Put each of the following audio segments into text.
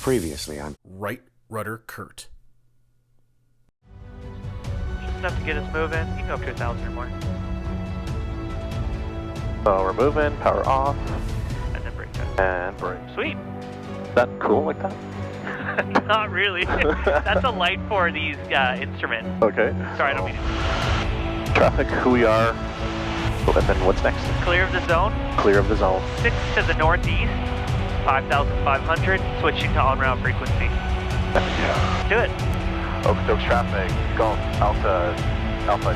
Previously on Right Rudder Kurt. Just enough to get us moving. You can go up to 1,000 or more. So we're moving, power off. And then brake test. And brake. Sweet. Is that cool like that? Not really. That's a light for these instruments. Okay. Sorry, I don't mean to. Traffic, who we are, and then what's next? Clear of the zone. Clear of the zone. 6 to the northeast. 5,500. Switching to on-route frequency. Yeah. Do it. Oaks traffic, Golf Alpha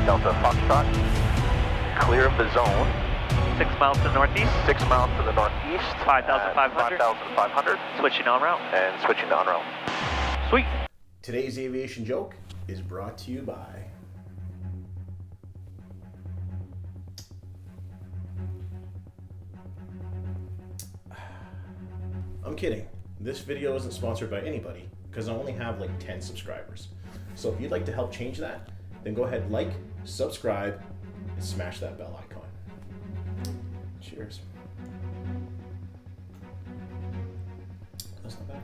Delta Foxtrot. Clear of the zone. 6 miles to the northeast. 6 miles to the northeast. 5,500. 5,500. Switching on route. And switching to on route. Sweet. Today's aviation joke is brought to you by I'm kidding. This video isn't sponsored by anybody because I only have like 10 subscribers. So if you'd like to help change that, then go ahead, like, subscribe, and smash that bell icon. Cheers. That's not bad.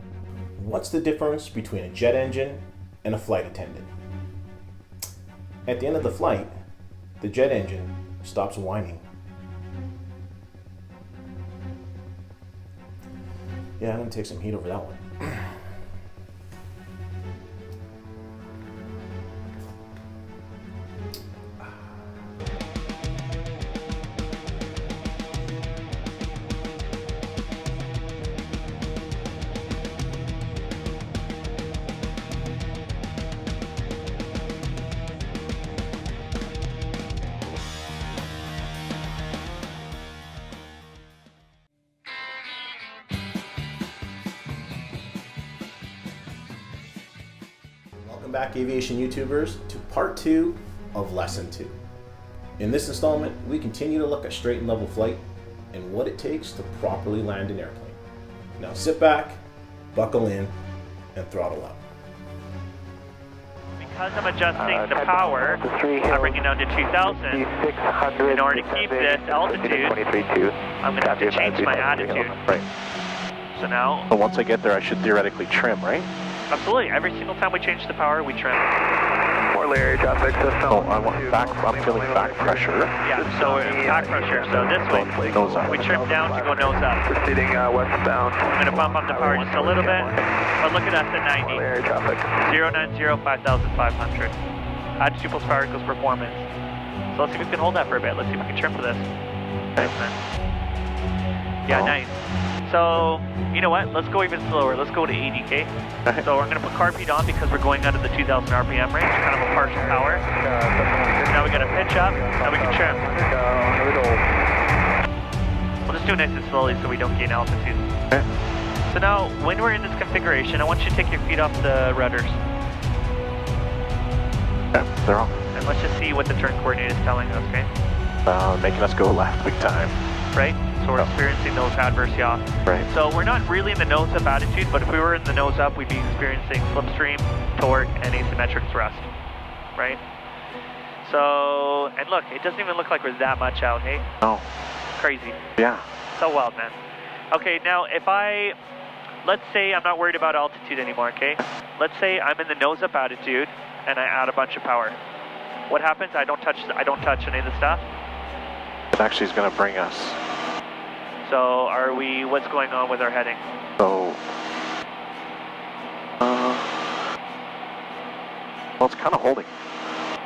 What's the difference between a jet engine and a flight attendant? At the end of the flight, the jet engine stops whining. Yeah, I'm gonna take some heat over that one. Welcome back, aviation YouTubers, to part 2 of lesson 2. In this installment, we continue to look at straight and level flight and what it takes to properly land an airplane. Now sit back, buckle in, and throttle up. Because I'm adjusting the power, I'm bringing down to 2,000. In order to keep this altitude, I'm going to have to change my attitude. Right. So now... So once I get there, I should theoretically trim, right? Absolutely. Every single time we change the power, we trim. More layer traffic system. Oh, I'm feeling back pressure. Yeah, so back pressure. So this way, Nose up. we trim down to go nose up. Proceeding westbound. I'm going to bump up the power just a little bit, but look at us at 90. Layer traffic. 090, 5,500. Attitude plus power equals performance. So let's see if we can hold that for a bit. Let's see if we can trim for this. Nice, man. Yeah, nice. So, you know what? Let's go even slower. Let's go to 80K. So we're going to put carb heat on because we're going out of the 2,000 RPM range, kind of a partial power. Now we got to pitch up, now we can trim. We'll just do it nice and slowly so we don't gain altitude. So now, when we're in this configuration, I want you to take your feet off the rudders. Yeah, they're off. And let's just see what the turn coordinate is telling us, okay? Making us go left big time. Right? So we're experiencing those adverse yaw. Right. So we're not really in the nose up attitude, but if we were in the nose up, we'd be experiencing slipstream, torque, and asymmetric thrust. Right? So, and look, it doesn't even look like we're that much out, hey? No. Crazy. Yeah. So wild, man. Okay, now if let's say I'm not worried about altitude anymore, okay? Let's say I'm in the nose up attitude and I add a bunch of power. What happens? I don't touch any of the stuff. It actually is going to bring us. So what's going on with our heading? So, well, it's kind of holding.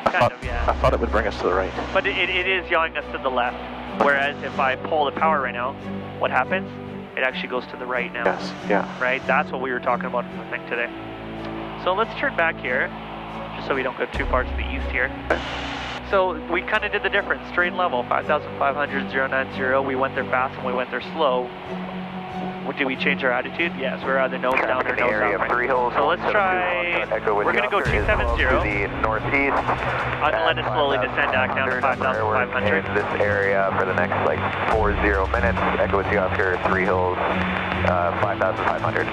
I thought it would bring us to the right. But it is yawing us to the left. Whereas if I pull the power right now, what happens? It actually goes to the right now. Yes, yeah. Right? That's what we were talking about in the thing today. So let's turn back here, just so we don't go too far to the east here. So we kind of did the difference, straight and level, 5,500, 090, we went there fast and we went there slow. Did we change our attitude? Yes, we're either nose down or nose up. Right? So let's try, we're going to go 270. To the northeast. I'm going to let it slowly descend back down to 5,500. In this area for the next like 40 minutes. Echo with you Oscar, 3 hills, 5,500.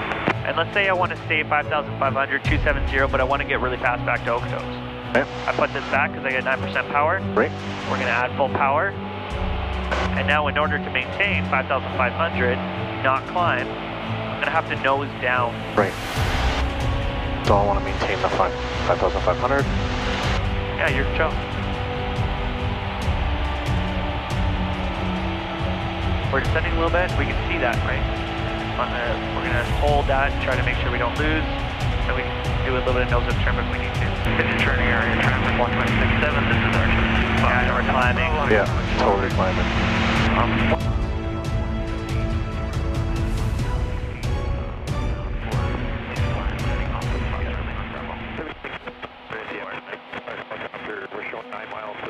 And let's say I want to stay 5,500, 270, but I want to get really fast back to Okotoks. Okay. I put this back because I get 9% power. Right. We're going to add full power. And now in order to maintain 5,500, not climb, I'm gonna have to nose down. Right. So I want to maintain the 5,500. Yeah, you're Joe. We're descending a little bit. We can see that, right? We're gonna hold that and try to make sure we don't lose. And we can do a little bit of nose up trim if we need to. It's turning area, traffic 1.67. This is our yeah, we're climbing. Yeah, totally climbing.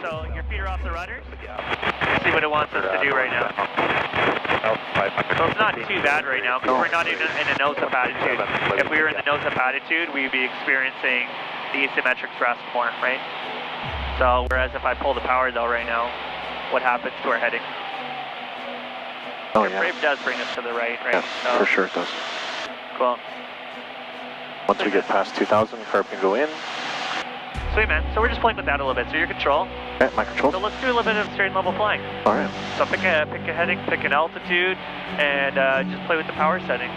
So your feet are off the rudders? See what it wants us to do right now. So it's not too bad right now because we're not in a nose-up attitude. If we were in the nose-up attitude, we'd be experiencing the asymmetric thrust more, right? So whereas if I pull the power though right now, what happens to our heading? Oh yeah. Brave does bring us to the right, right? Yeah, so, for sure it does. Cool. Once we get past 2,000, carb can go in. Sweet, man. So we're just playing with that a little bit. So your control. Okay, my controls. So let's do a little bit of straight and level flying. All right. So pick a heading, pick an altitude, and just play with the power settings.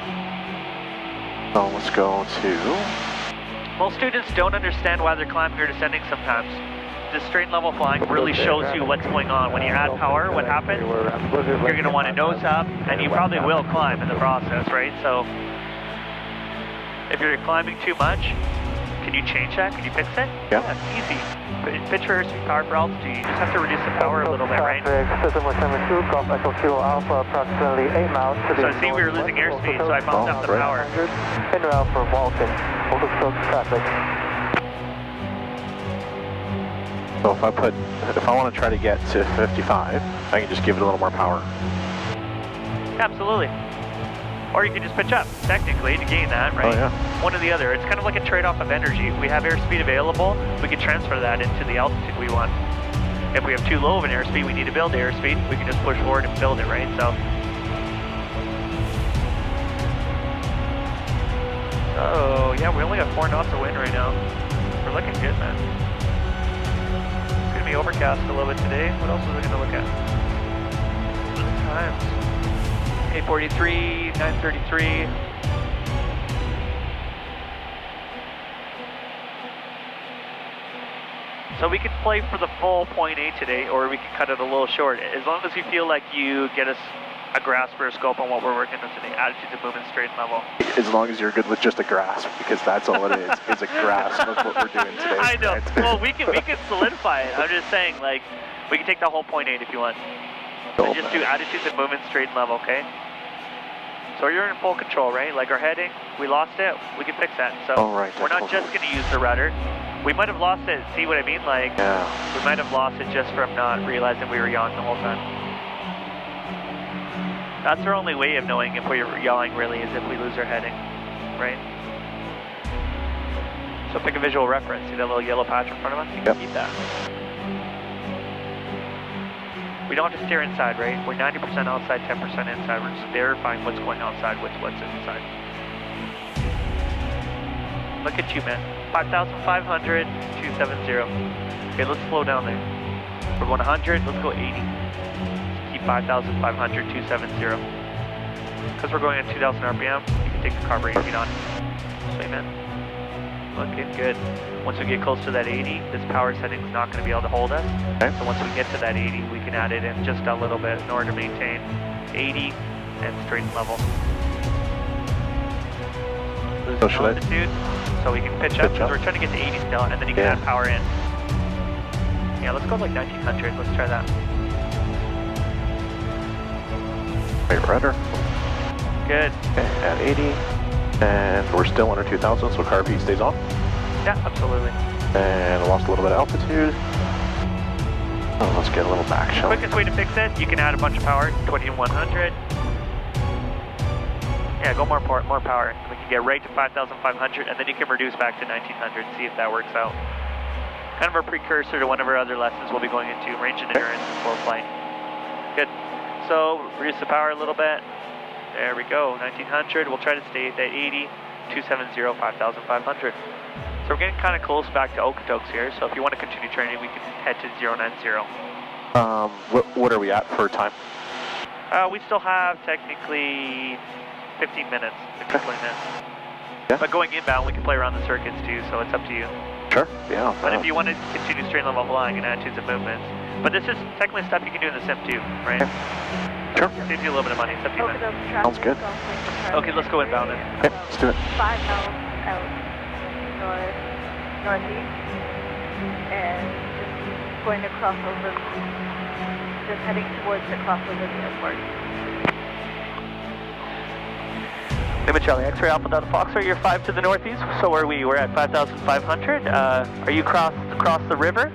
So let's go to... Most students don't understand why they're climbing or descending sometimes. The straight and level flying really shows you what's going on. When you add power, what happens? You're going to want to nose up, and you probably will climb in the process, right? So if you're climbing too much, can you change that? Can you fix it? Yeah. Easy. Pitch for airspeed, power for altitude. You just have to reduce the power a little bit, right? So see, we were losing airspeed, so I bumped up the power. En route for Walton, overstock traffic. So if I want to try to get to 55, I can just give it a little more power. Absolutely. Or you can just pitch up, technically, to gain that, right? Oh, yeah. One or the other. It's kind of like a trade-off of energy. If we have airspeed available, we can transfer that into the altitude we want. If we have too low of an airspeed, we need to build airspeed, we can just push forward and build it, right? So yeah, we only got 4 knots of wind right now. We're looking good, man. It's going to be overcast a little bit today. What else is it going to look at? Times. 8:43, 9:33. So we can play for the full 0.8 today, or we can cut it a little short. As long as you feel like you get us a grasp or a scope on what we're working on today. Attitudes of movement, straight and level. As long as you're good with just a grasp, because that's all it is. It's a grasp of what we're doing today. I know. Right? Well, we can solidify it. I'm just saying, like, we can take the whole 0.8 if you want. Cool, just do attitudes of movement, straight and level, okay? So you're in full control, right? Like our heading, we lost it, we can fix that. So we're not just going to use the rudder. We might have lost it, see what I mean? Like, we might have lost it just from not realizing we were yawing the whole time. That's our only way of knowing if we're yawing really, is if we lose our heading, right? So pick a visual reference. See that little yellow patch in front of us? You can keep that. We don't have to steer inside, right? We're 90% outside, 10% inside. We're just verifying what's going outside with what's inside. Look at you, man. 5,500, 270. Okay, let's slow down there. We're going 100, let's go 80. 5,500, 270. Because we're going at 2,000 RPM, you can take the carburetor on. Sweet, man. Looking good. Once we get close to that 80, this power setting is not going to be able to hold us. Okay. So once we get to that 80, we can add it in just a little bit in order to maintain 80 and straight and level. Lose altitude, so we can pitch up, because we're trying to get to 80 still, and then you can add power in. Yeah, let's go like 1900. Let's try that. Right rudder. Good. Okay, at 80. And we're still under 2,000, so carb heat stays on. Yeah, absolutely. And lost a little bit of altitude. Oh, let's get a little back shot. Quickest way to fix it, you can add a bunch of power, 2100. Yeah, go more power. We can get right to 5,500, and then you can reduce back to 1900, see if that works out. Kind of a precursor to one of our other lessons we'll be going into, range and endurance and full flight. Good. So, reduce the power a little bit. There we go, 1900. We'll try to stay at that 80, 270, 5,500. So we're getting kind of close back to Okotoks here, so if you want to continue training, we can head to 090. What are we at for time? We still have technically 15 minutes if you're playing this. Yeah. But going inbound, we can play around the circuits too, so it's up to you. Sure, yeah. But if you want to continue straight level flying and attitudes and movements, but this is technically stuff you can do in the sim too, right? Sure. Saves you a little bit of money. It's up to you, man. Sounds good. Okay, let's go inbound then. Okay, let's do it. 5 miles out northeast, and just going to cross over, just heading towards the crossover of the airport. Lima Charlie, X-ray Alpha Delta Foxtrot, you're 5 to the northeast, so where are we? We're at 5,500. Are you across the river?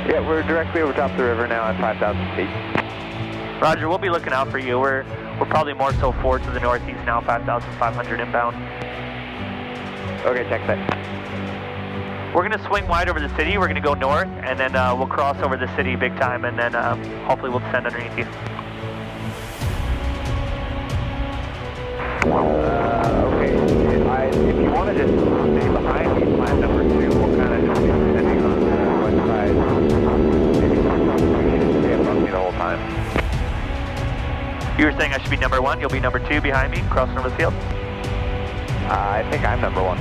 Yeah, we're directly over top of the river now at 5,000 feet. Roger, we'll be looking out for you. We're probably more so 4 to the northeast now, 5,500 inbound. Okay, check that. We're going to swing wide over the city, we're going to go north, and then we'll cross over the city big time, and then hopefully we'll descend underneath you. Okay, if you want to just stay behind me, plan number 2, we'll kind of just be descending on the west side. Maybe you should stay above me the whole time. You were saying I should be number 1, you'll be number 2 behind me, crossing over the field? I think I'm number 1.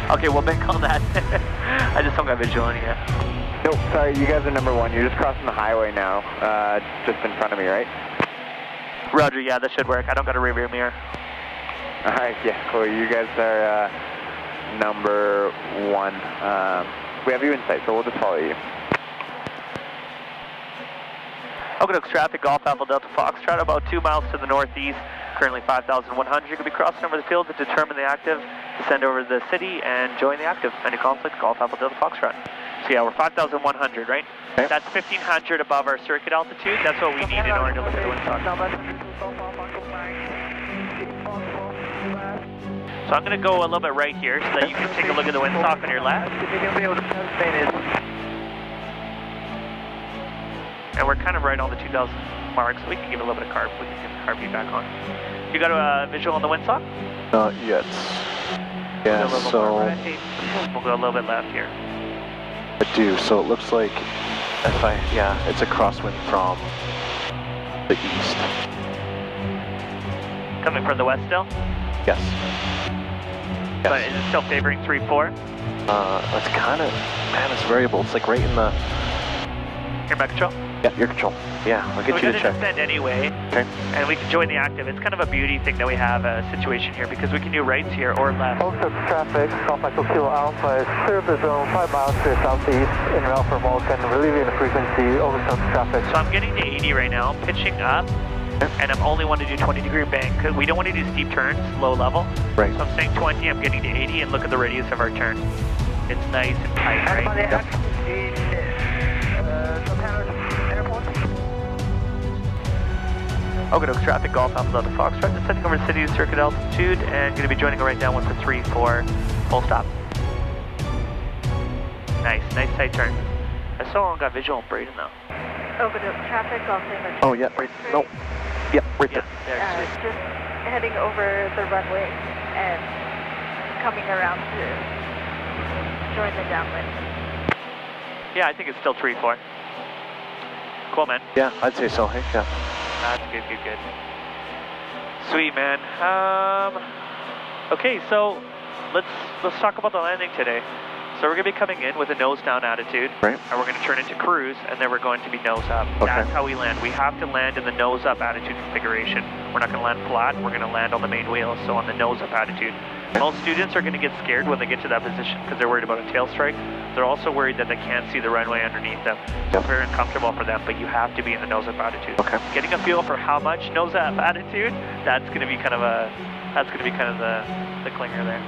Okay, well Ben, call that. I just don't got visual on you yet. Nope, sorry, you guys are number 1. You're just crossing the highway now, just in front of me, right? Roger, yeah, that should work. I don't got a rear view mirror. Alright, yeah, cool. You guys are number 1. We have you in sight, so we'll just follow you. Okonoks traffic, Golf Alpha Delta Foxtrot, about 2 miles to the northeast, currently 5,100. You're going to be crossing over the field to determine the active, descend over the city, and join the active. Any conflict, Golf Alpha Delta Foxtrot. So yeah, we're 5,100, right? Okay. That's 1,500 above our circuit altitude. That's what we need in order to look at the windsock. So I'm going to go a little bit right here so that you can take a look at the windsock on your left. And we're kind of right on the 2,000 mark, so we can give it a little bit of carb. We can get the carb feedback on. You got a visual on the windsock? Not yet. Yeah, so We'll go a little bit left here. I do. So it looks like it's a crosswind from the east. Coming from the west still? Yes. But is it still favoring 3-4? It's kind of, man, it's variable. It's like right in the. Air back control? Yeah, your control. Yeah, I'll get you to check. We're going to descend anyway, Okay. and we can join the active. It's kind of a beauty thing that we have a situation here because we can do rights here or left. Ocean traffic, Alpha Kilo Alpha is clear of the zone 5 miles to the southeast in route for Vulcan, relieving the frequency, Ocean traffic. So I'm getting to 80 right now, I'm pitching up, and I'm only want to do 20-degree bank because we don't want to do steep turns, low level. Right. So I'm saying 20, I'm getting to 80, and look at the radius of our turn. It's nice and tight, right? Yep. Okonoks traffic, Golf Alpha Delta Foxtrot, descending over the city circuit altitude, and going to be joining a right downwind for 3-4, full stop. Nice tight turn. I still haven't got visual on Braden though. Okonoks traffic, Golf Lima. Oh yeah, right. Nope. Yep, right there. Just heading over the runway and coming around to join the downwind. Yeah, I think it's still 3-4. Cool, man. Yeah, I'd say so. Hey, yeah. That's good. Sweet, man. Okay, so let's talk about the landing today. So we're going to be coming in with a nose down attitude, Right. and we're going to turn into cruise, and then we're going to be nose up. Okay. That's how we land. We have to land in the nose up attitude configuration. We're not going to land flat. We're going to land on the main wheel, so on the nose up attitude. Most students are going to get scared when they get to that position because they're worried about a tail strike. They're also worried that they can't see the runway underneath them. So it's very uncomfortable for them, but you have to be in the nose up attitude. Okay. Getting a feel for how much nose up attitude, that's going to be kind of the clinger there.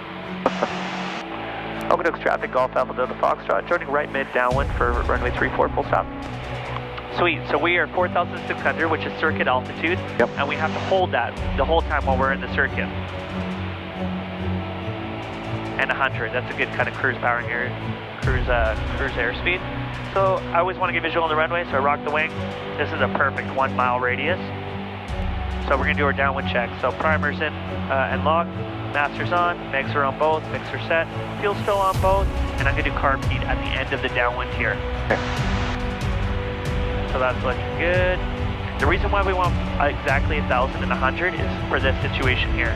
Okonoks traffic, Golf Alpha Delta Foxtrot, joining right mid downwind for runway 34, full stop. Sweet, so we are 4,600, which is circuit altitude, Yep. and we have to hold that the whole time while we're in the circuit. And 100, that's a good kind of cruise power in your cruise airspeed. So I always want to get visual on the runway, so I rock the wing. This is a perfect 1 mile radius. So we're going to do our downwind check. So primer's in and locked, master's on, megs are on both, mixer set, fuel's still on both, and I'm going to do carb heat at the end of the downwind here. So that's looking good. The reason why we want exactly 1,000 and 100 is for this situation here.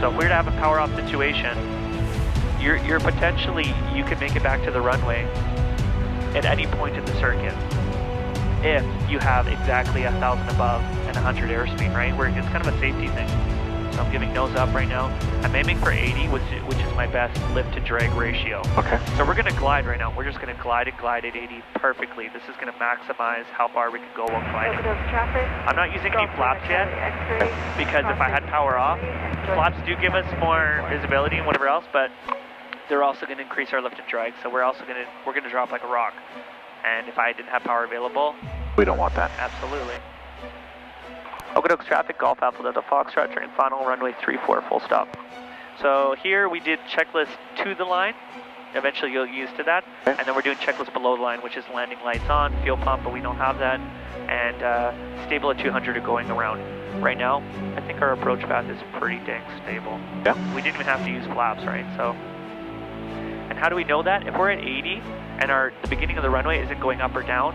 So if we were to have a power off situation, you're potentially, you could make it back to the runway at any point in the circuit if you have exactly 1,000 above and 100 airspeed, right? Where it's kind of a safety thing. So I'm giving nose up right now. I'm aiming for 80, which is my best lift to drag ratio. Okay. So we're gonna glide right now. We're just gonna glide at 80 perfectly. This is gonna maximize how far we can go while gliding. I'm not using any flaps yet because if I had power off, flaps do give us more visibility and whatever else, but they're also gonna increase our lift and drag. So we're gonna drop like a rock. And if I didn't have power available, we don't want that. Absolutely. Okotoks traffic, Golf Alpha Delta Foxtrot, turning final, runway 34, full stop. So here we did checklist to the line. Eventually you'll get used to that. Okay. And then we're doing checklist below the line, which is landing lights on, fuel pump, but we don't have that. And stable at 200 are going around. Right now, I think our approach path is pretty dang stable. Yeah. We didn't even have to use flaps, right? So, and how do we know that? If we're at 80 and the beginning of the runway isn't going up or down,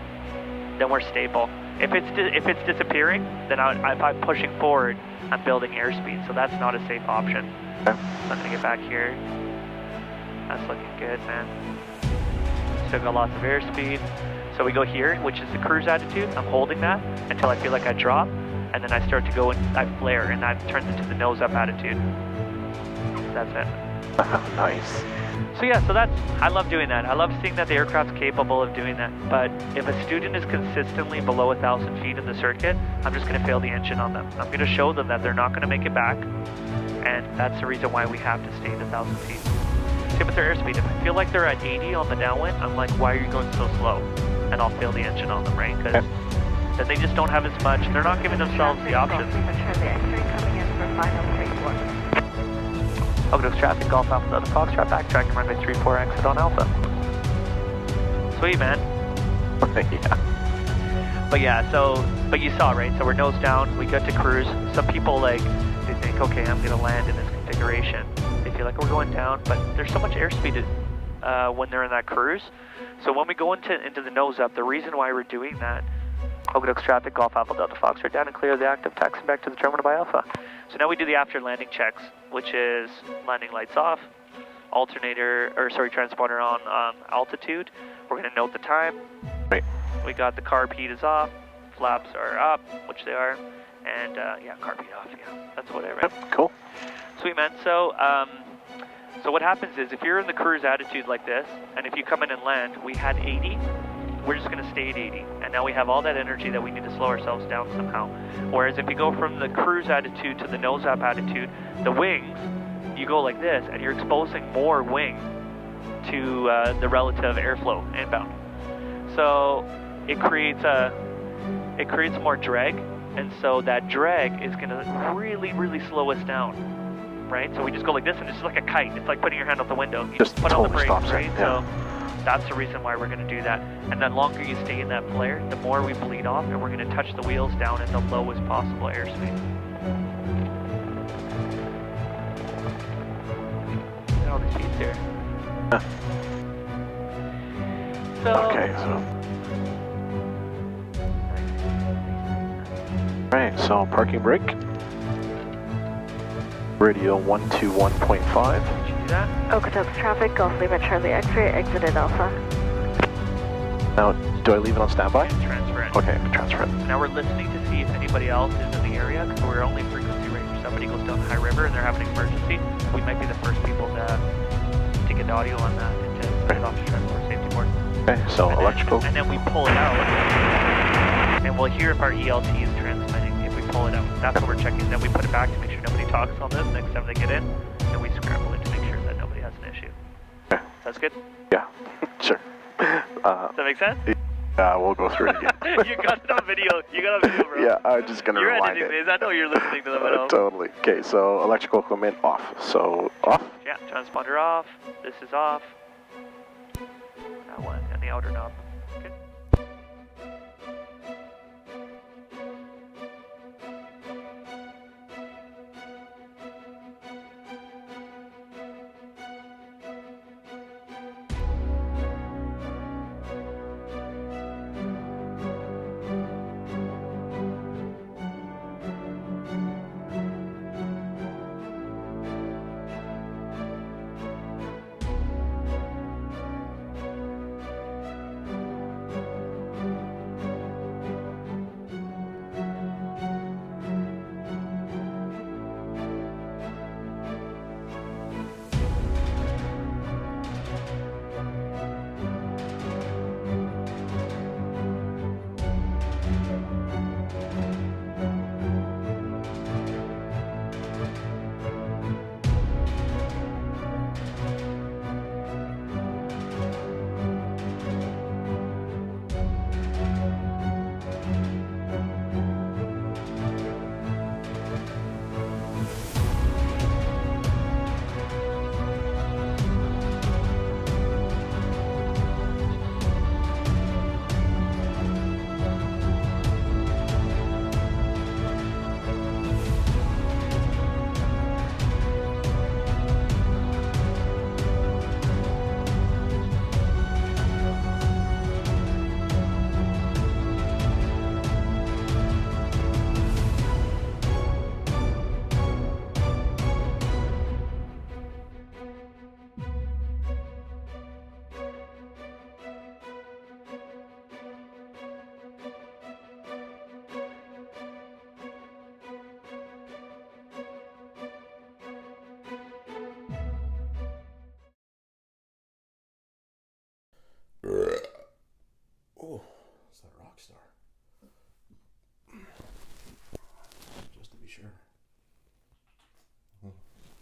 then we're stable. If it's disappearing, then if I'm pushing forward, I'm building airspeed, so that's not a safe option. Okay. So I'm gonna get back here. That's looking good, man. Still got lots of airspeed. So we go here, which is the cruise attitude. I'm holding that until I feel like I drop, and then I start to go and I flare, and that turns into the nose up attitude. That's it. Nice. So yeah, I love doing that. I love seeing that the aircraft's capable of doing that. But if a student is consistently below 1,000 feet in the circuit, I'm just going to fail the engine on them. I'm going to show them that they're not going to make it back, and that's the reason why we have to stay at 1,000 feet. Same with their airspeed. If I feel like they're at 80 on the downwind, I'm like, why are you going so slow? And I'll fail the engine on them, right? Because then they just don't have as much. They're not giving themselves the options. Okotoks traffic, Golf Alpha Delta Foxtrot, backtracking runway 34, exit on Alpha. Sweet, man. Yeah. But you saw, right? So we're nose down, we got to cruise. Some people they think, okay, I'm gonna land in this configuration. They feel like we're going down, but there's so much airspeed when they're in that cruise. So when we go into the nose up, the reason why we're doing that, Okotoks traffic, Golf Alpha Delta Foxtrot, down and clear of the active, taxi back to the terminal by Alpha. So now we do the after landing checks, which is landing lights off, transponder on altitude. We're going to note the time. Right. We got the carb heat is off, flaps are up, which they are, and yeah, carb heat off, yeah, that's whatever. Yep, cool. Sweet, man. So what happens is if you're in the cruise attitude like this, and if you come in and land, we had 80, we're just going to stay at 80. And now we have all that energy that we need to slow ourselves down somehow. Whereas if you go from the cruise attitude to the nose up attitude, the wings, you go like this, and you're exposing more wing to the relative airflow inbound. So it creates more drag, and so that drag is going to really, really slow us down, right? So we just go like this, and it's just like a kite. It's like putting your hand out the window. You just put on the brakes, right? Yeah. So that's the reason why we're going to do that. And the longer you stay in that flare, the more we bleed off, and we're going to touch the wheels down at the lowest possible airspeed. Look at all these seats here. Okay, Alright, so parking brake. Radio 121.5. Did you do that? Okotoks traffic, Golf Lima Charlie X-ray, exited Alpha. Now, do I leave it on standby? And transfer it. Okay, transfer it. Now we're listening to see if anybody else is in the area, because we're only frequency range. If somebody goes down the high river and they're having an emergency, we might be the first people to get the audio on that and to send it off to transport safety board. Okay, so and electrical. And then we pull it out, and we'll hear if our ELT is transmitting if we pull it out. That's what we're checking. Then we put it back to make sure nobody talks on this next time they get in, and we scramble it to make sure that nobody has an issue. Okay. That's good? Yeah, sure. Does that make sense? Yeah, we'll go through it again. You got it on video. You got it on video, bro. Yeah, I'm just going to rewind it. These. I know you're listening to them at home. Totally. Okay, so electrical equipment off. So, off? Yeah, transponder off. This is off. That one, and the outer knob. Good.